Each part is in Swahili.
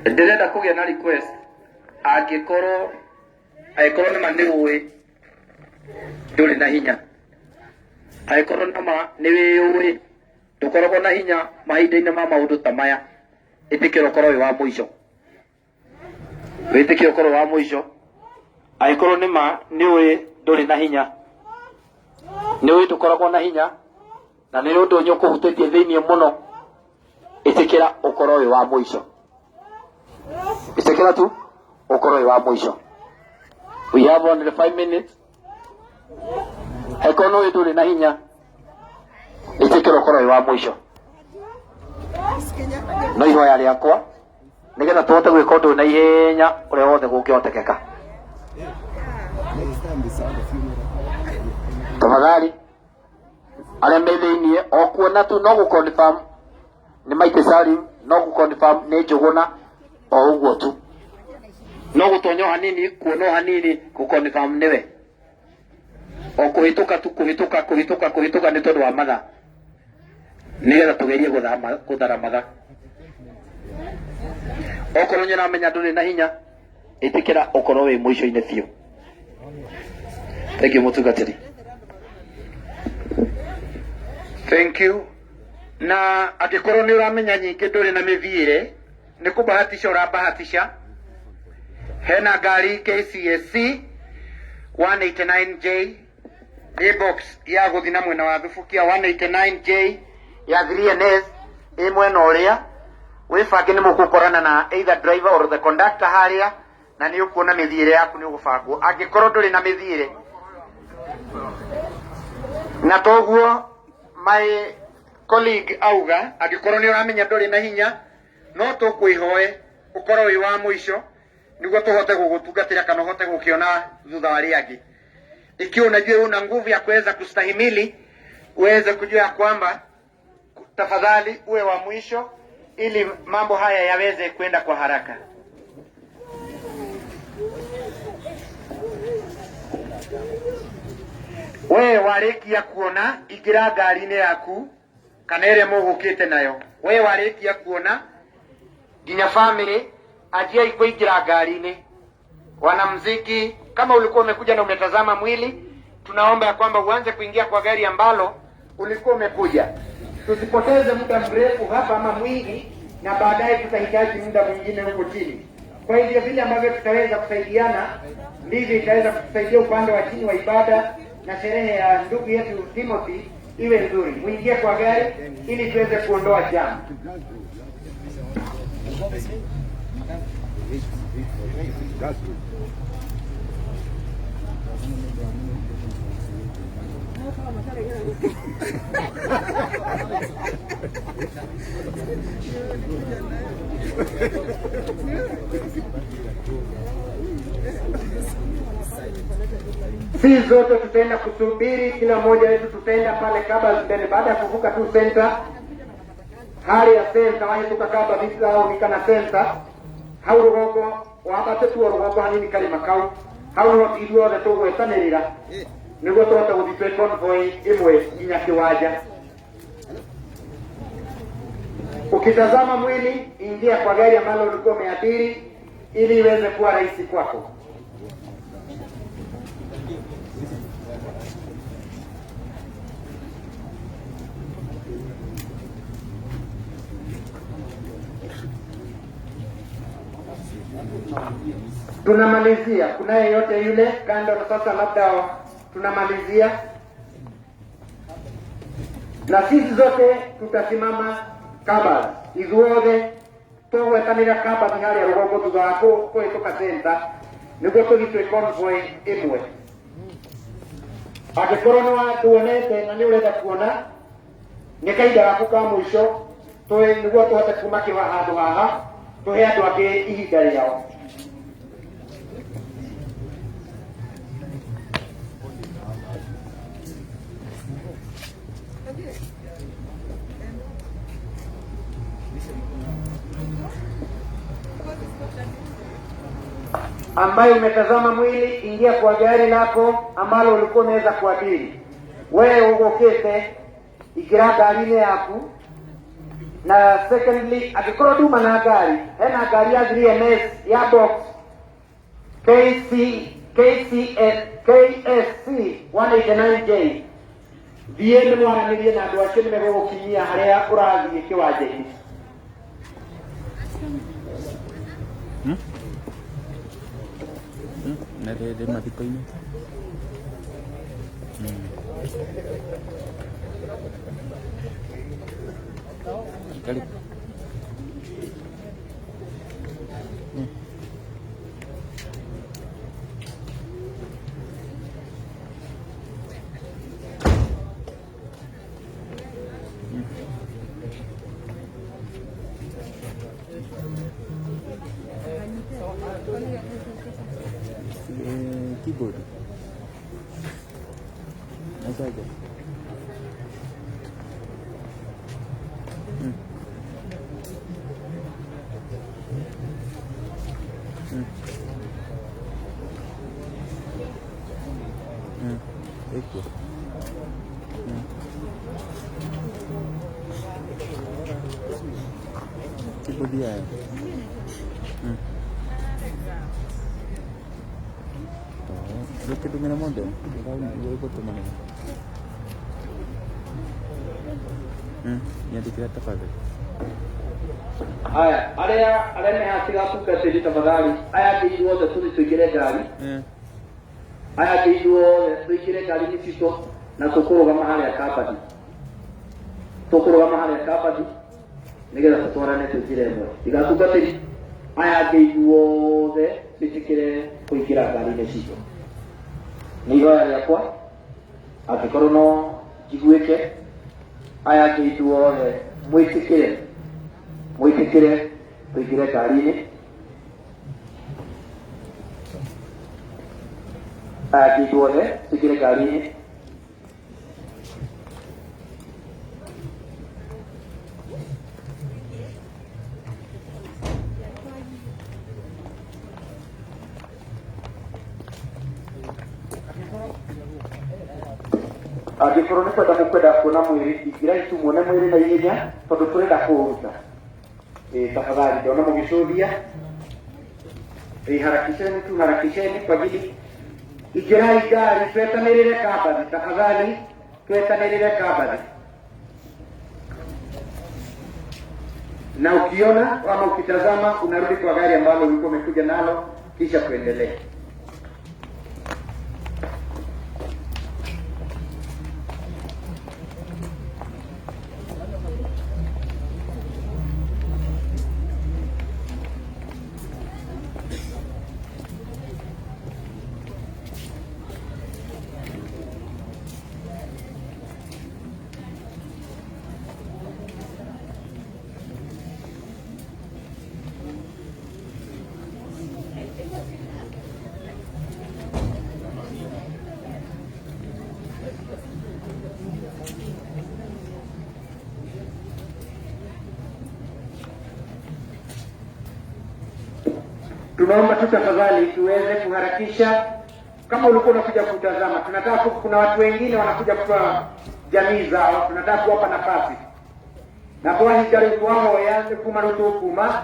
ndirenda kugia na request angikoro ni maniwe nduri na hinya angikoro nama ni wiwe dukoragwo na hinya mahinda-inĩ ma maundu ta maya itikiro korwo wi wa muico witikiro korwo wa muico angikoro nima niwe nduri na hinya niwe dukoragwo na hinya na ni undu nyokuhutetie thiini muno itikira ukorwo wi wa muico itikira tu ukorwo wi wa muico. We have only 5 minutes. Angikoro no nduri na hinya itikira ukorwo wi wa muico no ihoya riakwa nigetha tuhote gwika undu na ihenya uria wothe gungiotekeka tafadhali aria me thiini o kuona tu no guconfirm ni Maite Salim no guconfirm ni Njuguna o uguo tu no gutonya hanini kuona hanini guconfirm niwe o kuhituka tu kuhituka ni tondu wa matha nigetha tugerie guthara matha okorwo nyina menya nduri na hinya itikira ukorwo wi muico-ini biu. Thank you mutungatiri. Thank you. Na akikorwo ni uramenya nyingi nduri na mithiire ni kubahatisha urabahatisha hena ngari KCSC 189J box ya guthina mwena wa Thubukia 189J ya 3NS mwena uria wibange ni mugukorana na either driver or the conductor haria na ni ukuona mithiire yaku ni ugubangwo angikorwo nduri na mithiire na toguo my colleague auga angikorwo ni uramenya nduri na hinya no tukwihoe ukorwo wi wa muico niguo tuhote gugutungatira kana uhote gukiona thutha wa riangi ikiwa unajua una nguvu ya kuweza kustahimili uweze kujua kwamba tafadhali uwe wa mwisho ili mambo haya yaweze kwenda kwa haraka. Wewe warikia kuona igira ngari-ini yaku kana ire mugukite nayo wewe warikia kuona nginya family ajia ikuingira ngari-ini wanamuziki kama ulikuwa umekuja na umetazama mwili tunaomba ya kwamba uanze kuingia kwa gari ambalo ulikuwa umekuja. Tusipoteze muda mrefu hapa ama mwingi na baadaye tutahitaji muda mwingine huko chini. Kwa hivyo vile ambavyo tutaweza kusaidiana ndivyo itaweza kutusaidia upande wa chini wa ibada na sherehe ya ndugu yetu Timothy iwe nzuri. Muingie kwa gari ili tuweze kuondoa jamu. Si zote tutaenda kusubiri, kila mmoja wetu tutaenda pale kabla mbele baada ya kuvuka tu center. Hali ya center wahi tukakaba visa au nikana center. Hau rugongo wabate tu rugongo hanini kalima kau. Hau no iduo da togo etanirira. Niguo tuhote guthitwe convoy imwe nginya kiwanja. Ukitazama mwili ingia kwa gari ambalo ulikuwa umeabiri ili iweze kuwa rahisi kwako. Tunamalizia, kuna yeyote yule kando na sasa labda tunamalizia na sisi zote tutasimama kaba izuothe tugwetanira kaba ngari ya rugongo thutha wa kuhituka center niguo tugitwe convoy imwe. Angikorwo ni watuonete na ni urenda kuona ni kaida gaku ka mwisho niguo tuhote kuma kiwa handu haha tuhe andu angi ihinda riao. Ambaye umetazama mwili ingia kwa gari lako ambalo ulikuwa unaweza kuabiri. Wewe ugokete igira gari-ini yaku Na secondly, akikorwo nduma na ngari, hena ngari ya 3NS ya box KSC 189J. Thiĩ nĩ mwaranĩrie na andũ acio nĩ megũgũkinyia harĩa ũrathiĩ kĩwanja-inĩ. Nè để mà đi pin. Cái đi. Keyboard. ऐसा है क्या? एक तो कीबोर्ड दिया है. Look at the minimum there. We'll go to minimum. Yang dikira tafadhali. Haya, ale me hasiga tukasiri tafadhali. Aya kijuo za tuli tuigire gari. Aya kijuo tuigire gari nisito na tukoroga mahali ya kabati. Tukoroga mahali ya kabati. Nigeza tutwarane tuigire mwe. Igatukasiri. Aya kijuo ze tuigire kuigira gari nisito. Nihoya yakwa akikorwo no jiguike aya kiituo mwitikire tuigire ngari-inĩ aya kiituo tuigire ngari-inĩ Angĩkorwo nĩ kwenda mũkwenda kuona mwĩrĩ ingira itu muone mwĩrĩ na ihenya tondũ tũrenda kũũruta. Tafadhali ndio mũgĩcũthia. Harakisheni kwa ajili ingirai gari twetanĩrĩre Kabathi. Tafadhali twetanĩrĩre Kabathi. Na ukiona kama ukitazama unarudi kwa gari ambalo ulikuwa umekuja nalo kisha tuendelee. Tunaomba tu tafadhali tuweze kuharakisha. Kama ulikuwa unakuja kutazama, tunataka kuna watu wengine wanakuja kwa jamii zao, tunataka kuwapa nafasi. Na kwa hiyo gari wao yaanze kuma rutu kuma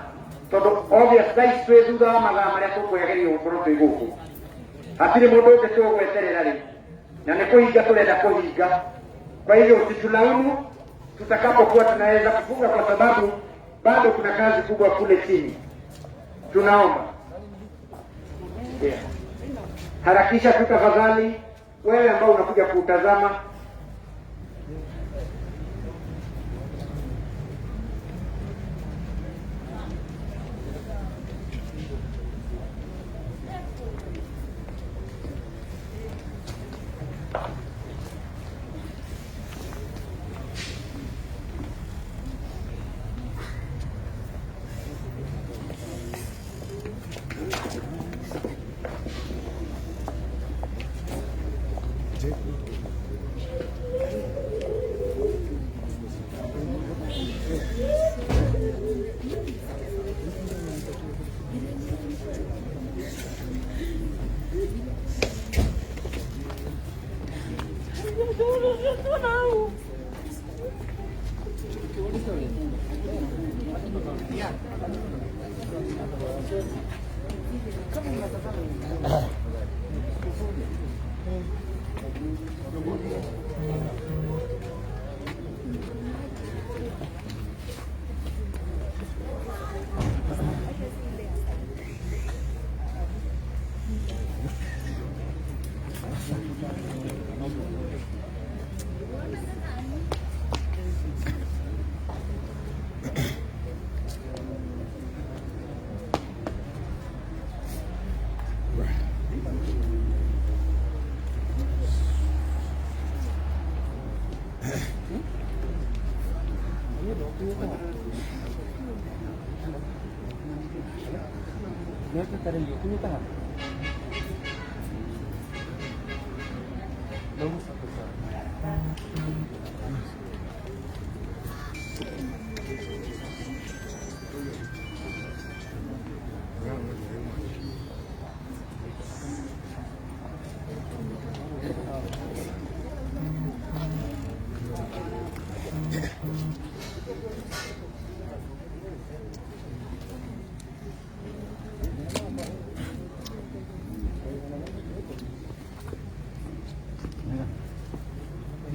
todo obvious size twezu za maga maria tukwegeri ukoro twiguku. Hatiri mundu ungi tugweterera ri. Na ni kuhinga turenda kuhinga. Kwa hiyo usitulaumu tutakapokuwa tunaweza kufunga kwa sababu bado kuna kazi kubwa kule chini. Tunaomba harakisha tu tafadhali, wewe ambao unakuja kutazama. Mahika.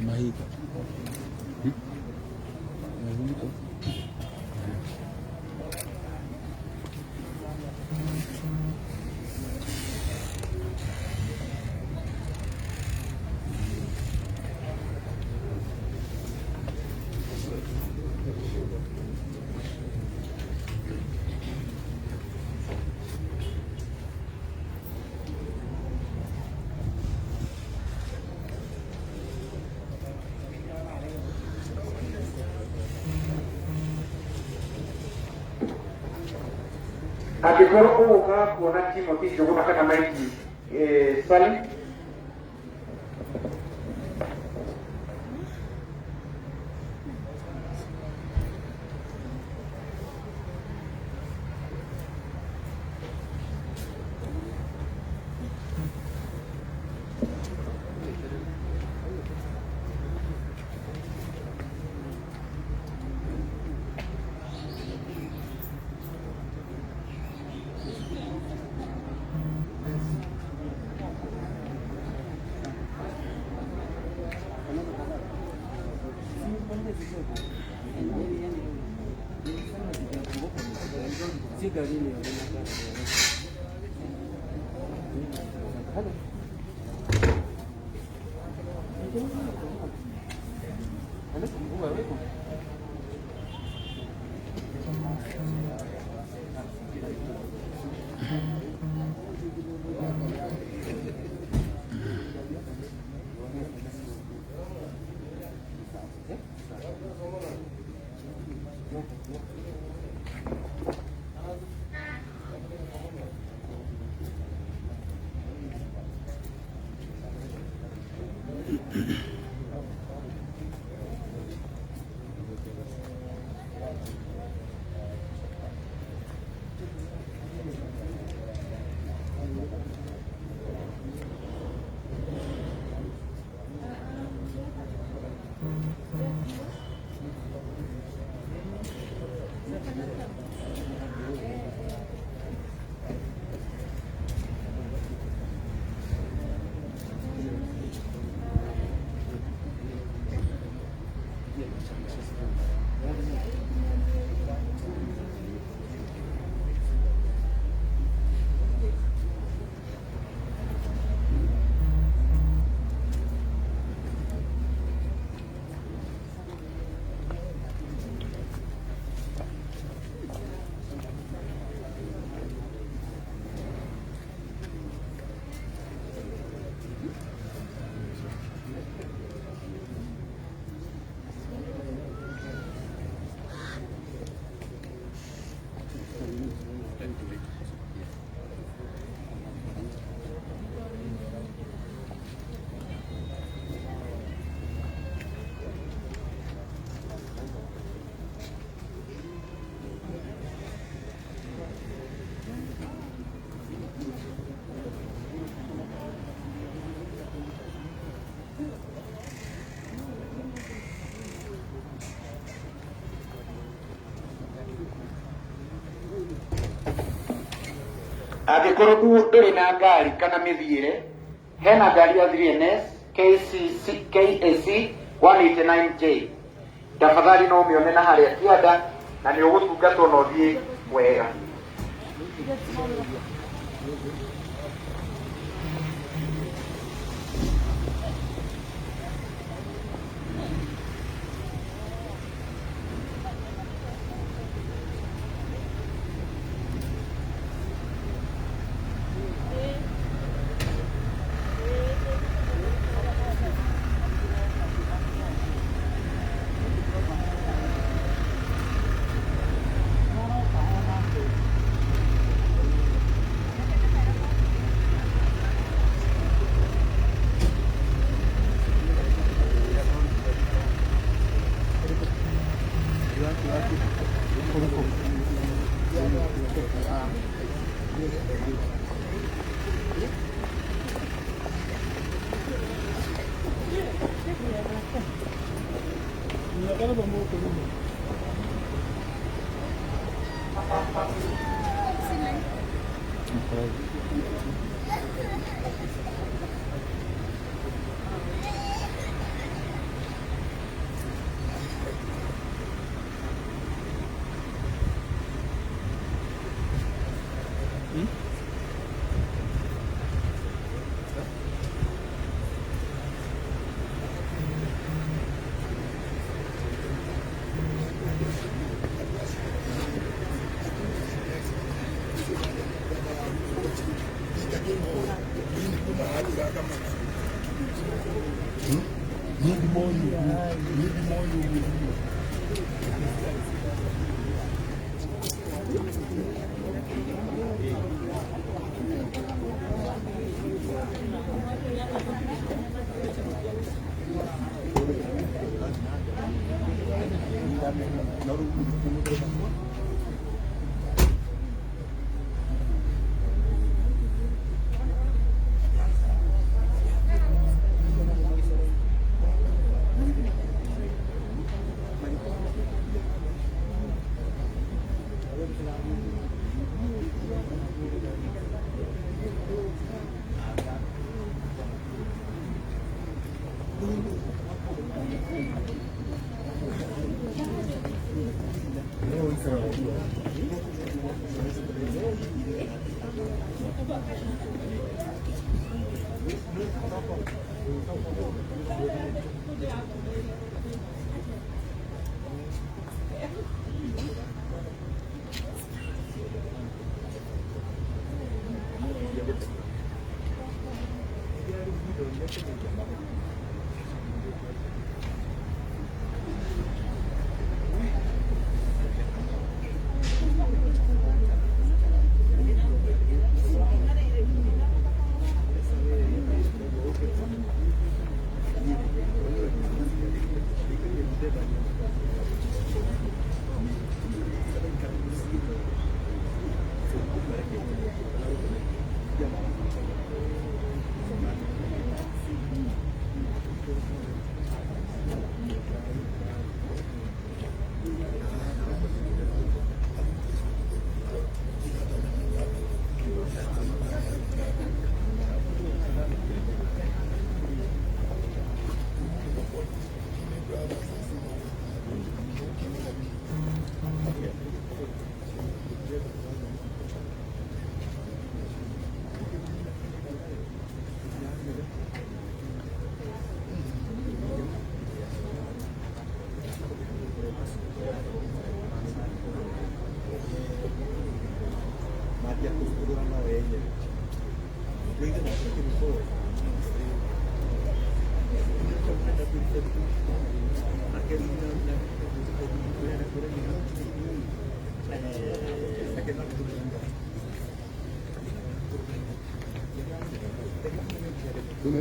Mahika. Angĩkorwo ũgũka kuona Timothy Njũgũna kana Mike Swali Angĩkorwo ndũrĩ na ngari kana mĩthiĩre, hena ngari ya 3NS KAC 189J, tafadhali no ũmĩone na harĩa kĩanda na nĩ ũgũtungatwo na ũthiĩ wega.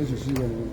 Eso sí, bueno.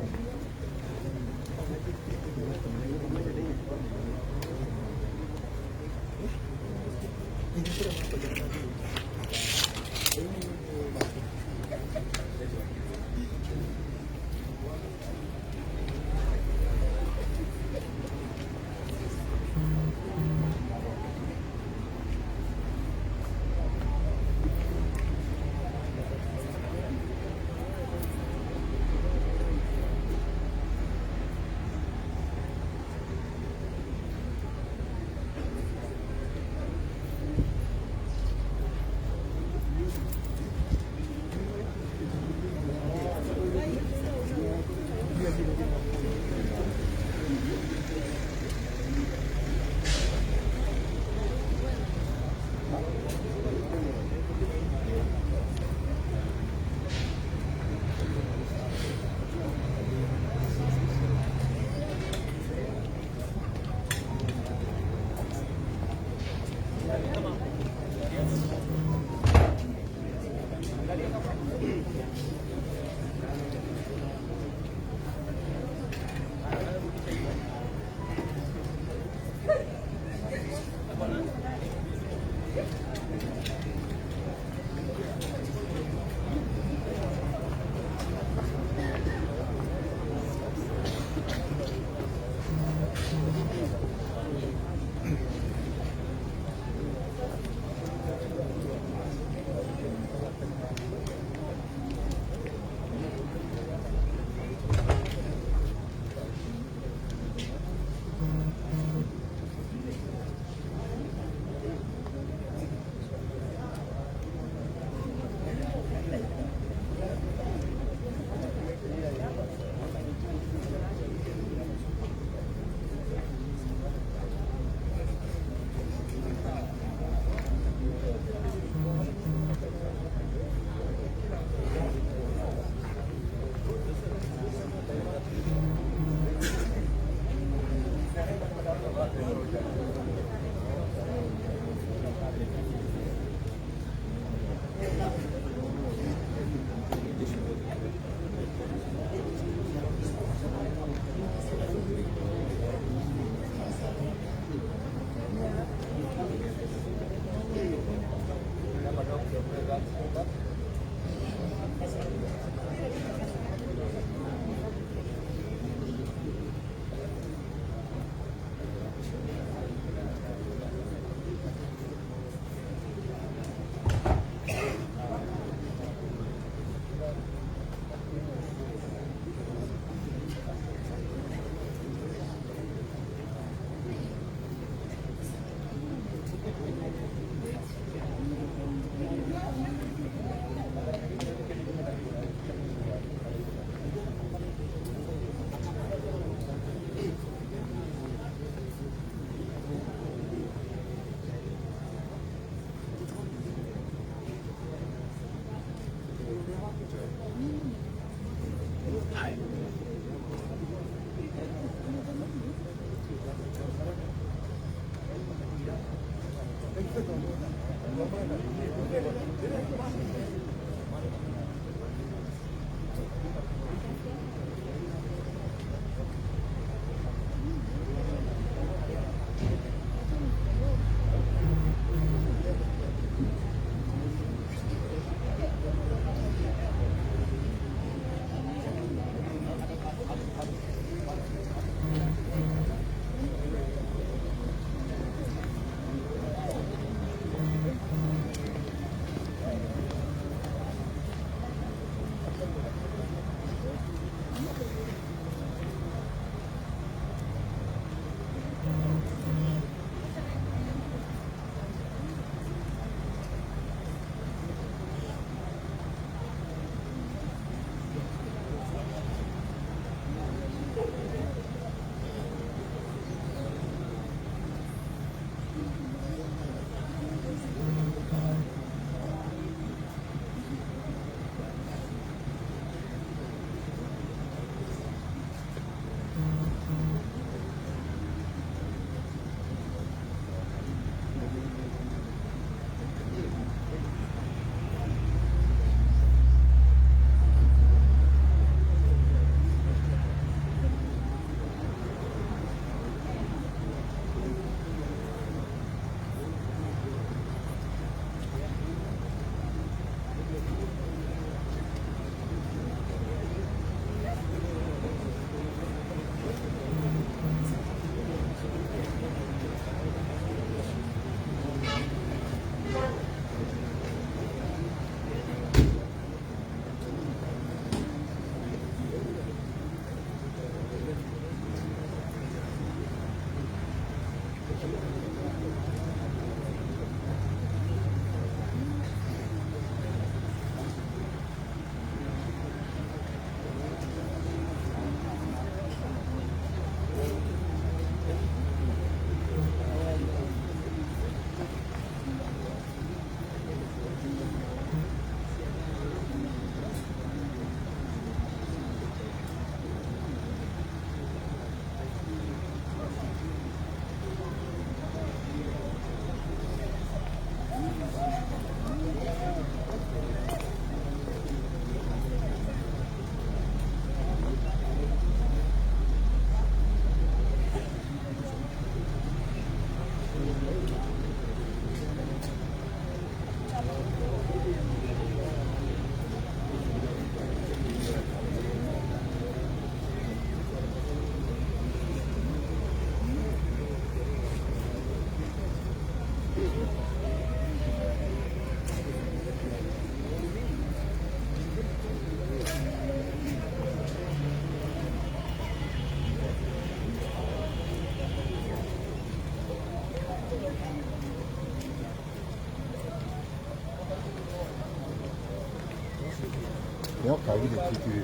내가 가기를 지키려.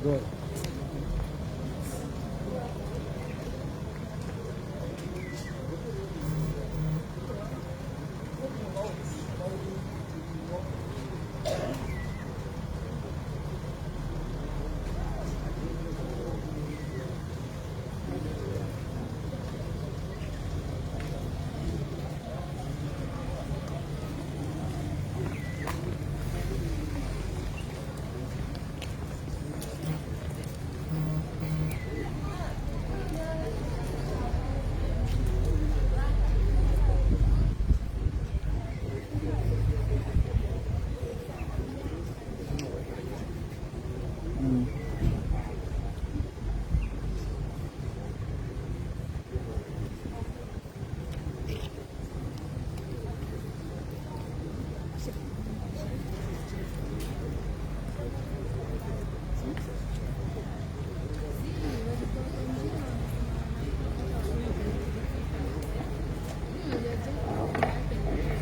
너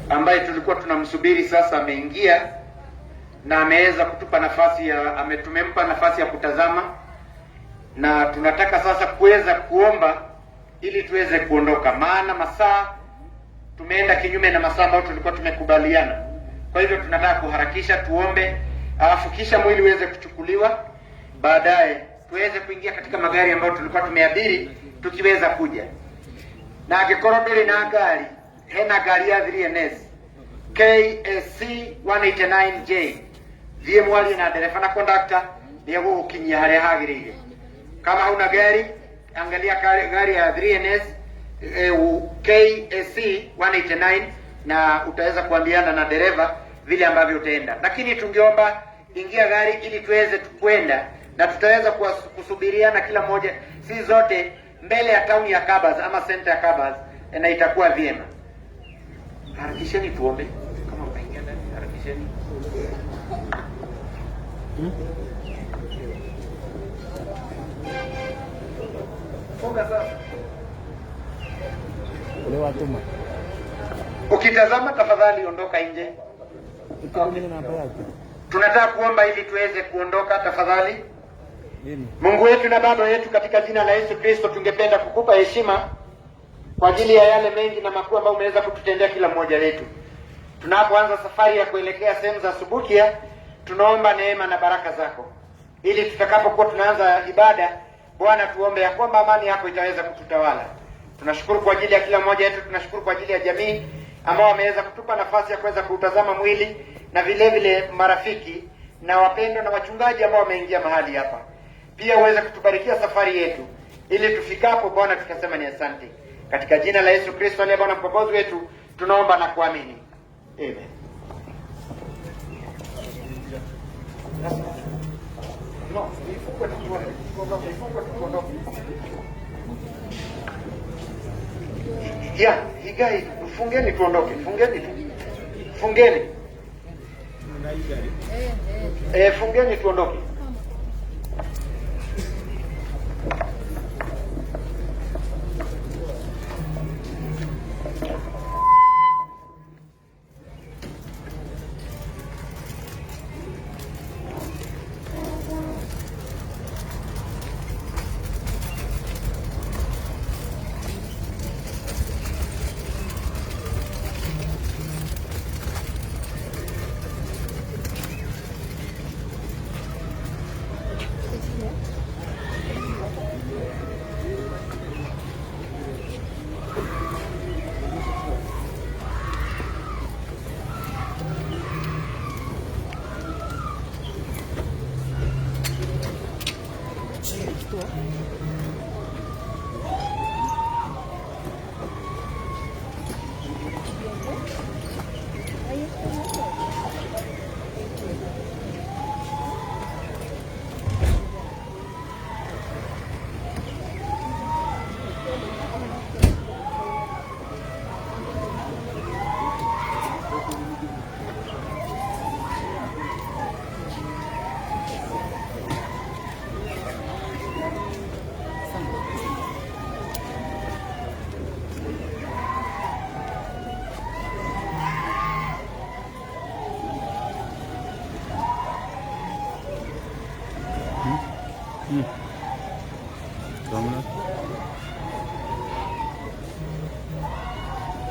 ambaye tulikuwa tunamsubiri sasa ameingia na ameweza kutupa nafasi tumempa nafasi ya kutazama, na tunataka sasa kuweza kuomba ili tuweze kuondoka, maana masaa tumeenda kinyume na masaa ambayo tulikuwa tumekubaliana. Kwa hivyo tunataka kuharakisha, tuombe, alafu kisha mwili uweze kuchukuliwa, baadaye tuweze kuingia katika magari ambayo tulikuwa tumeabiri tukiweza kuja na Gikorodoli na gari hena gari ya 3NS KSC 189J thiĩ mwarie na ndereba na conductor nĩ gũgũkinyia harĩa hagĩrĩire. Kama huna gari, angalia gari ya 3NS KSC 189 na utaweza kuambiana na dereva vile ambavyo utaenda. Lakini tungeomba ingia gari ili tuweze kwenda, na tutaweza kusubiriana kila mmoja si zote mbele ya town ya Kabas ama center ya Kabas, na itakuwa vyema. Harakisheni tuombe. Kama utaingia ndani, harakisheni. Funga sasa. ule watuma. Ukitazama tafadhali ondoka nje. Tunataka kuomba ili tuweze kuondoka tafadhali. Mungu wetu na Baba yetu, katika jina la Yesu Kristo tungependa kukupa heshima kwa ajili ya yale mengi na makuu ambayo umeweza kututendea kila mmoja wetu. Tunapoanza safari ya kuelekea sehemu za Subukia, tunaomba neema na baraka zako, ili tutakapokuwa tunaanza ibada, Bwana, tuombe ya kwamba amani yako itaweza kututawala. Tunashukuru kwa ajili ya kila mmoja wetu, tunashukuru kwa ajili ya jamii ambao wameweza kutupa nafasi ya kuweza kutazama mwili, na vile vile marafiki na wapendwa na wachungaji ambao wameingia mahali hapa. Pia uweze kutubarikia safari yetu, ili tufikapo Bwana tukasema ni asante. Katika jina la Yesu Kristo aliye Bwana mkombozi wetu tunaomba na kuamini. Amen. No, ya, higai, fungeni tuondoke, fungeni tu. Fungeni. Fungeni tuondoke.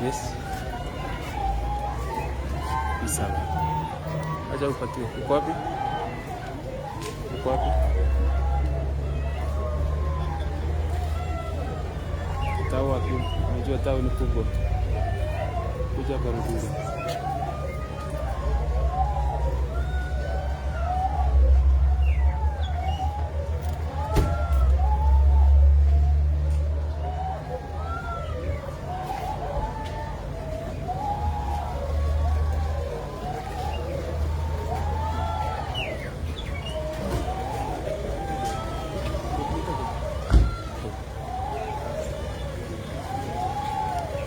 Yes. Ni sawa. Acha upatie. Uko wapi? Uko wapi? Tao wapi? Unajua tao ni kubwa. Kuja karibuni.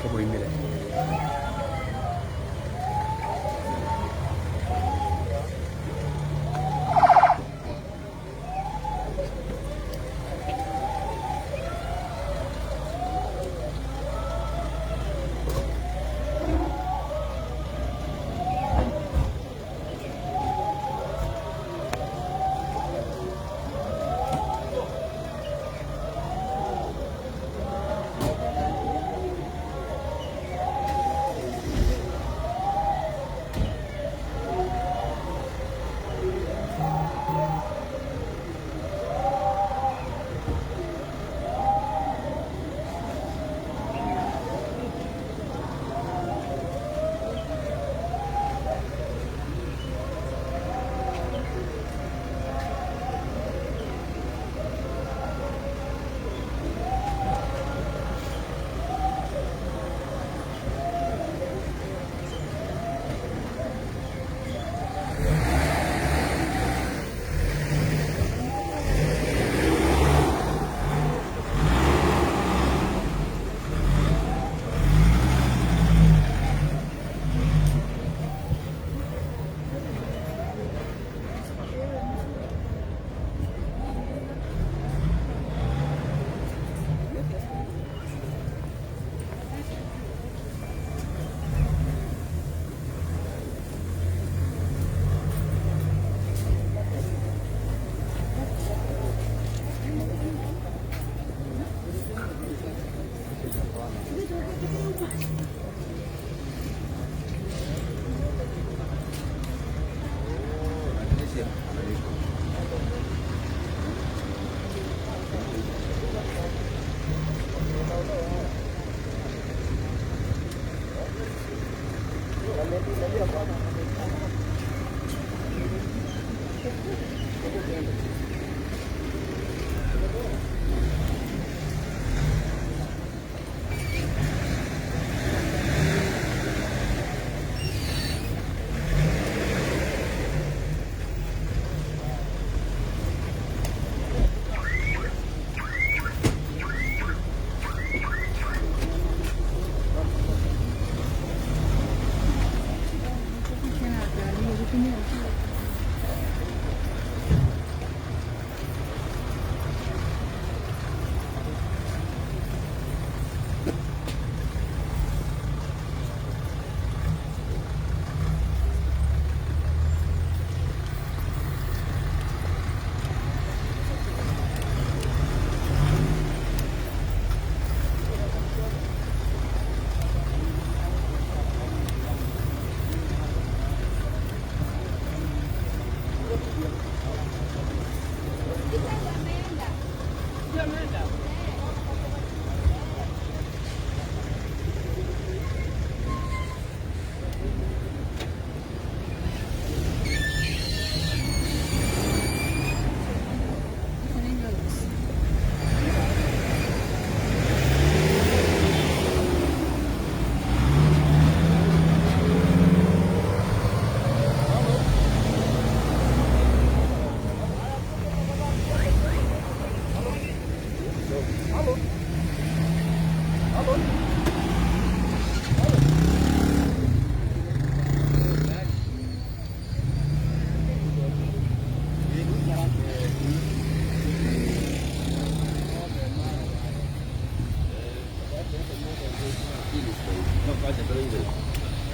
Kama imile.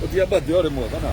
Otiabati ore mo kana.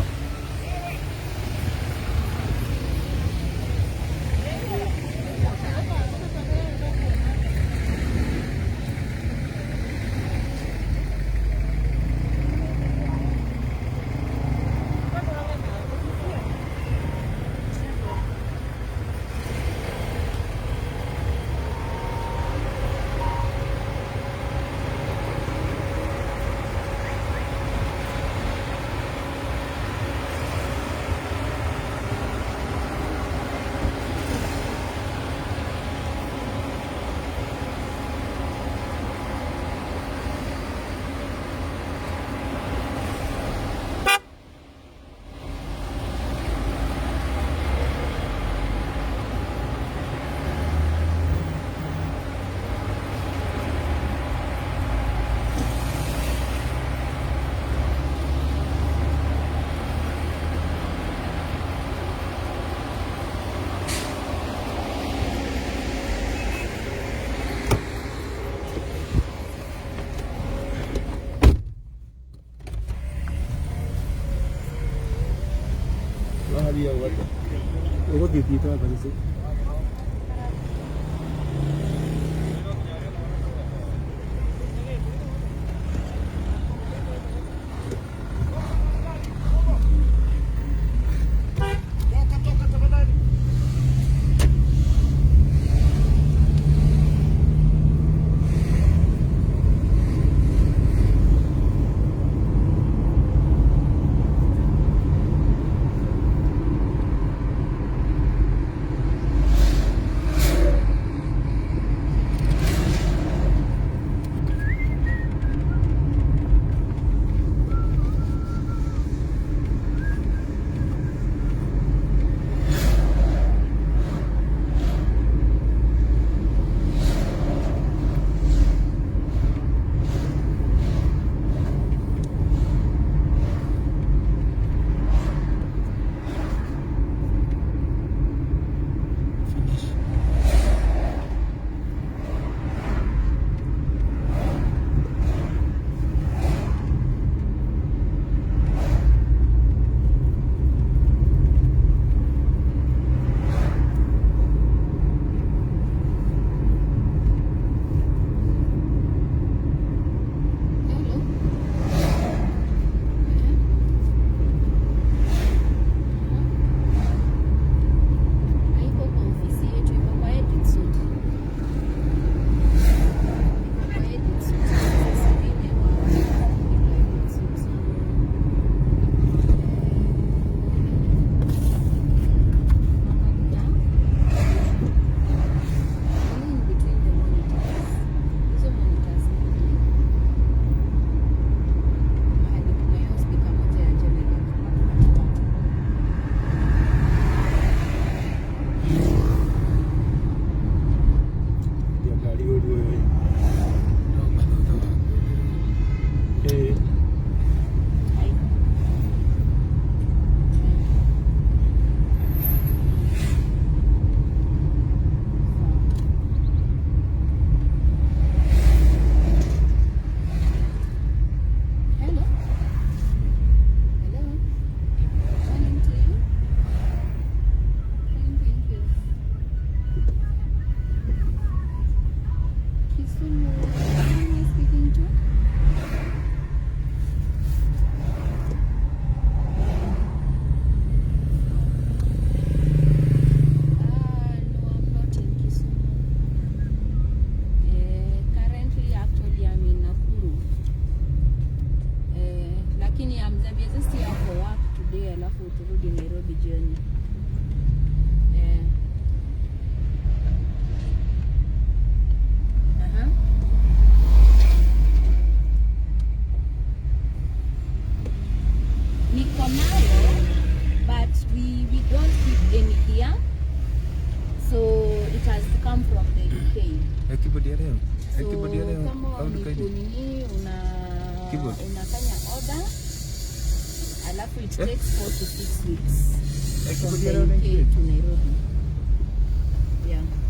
Tia wacha. Uko dito hapa hizi. Unafanya order, alafu it takes 4 to 6 weeks from the UK to Nairobi. Yeah.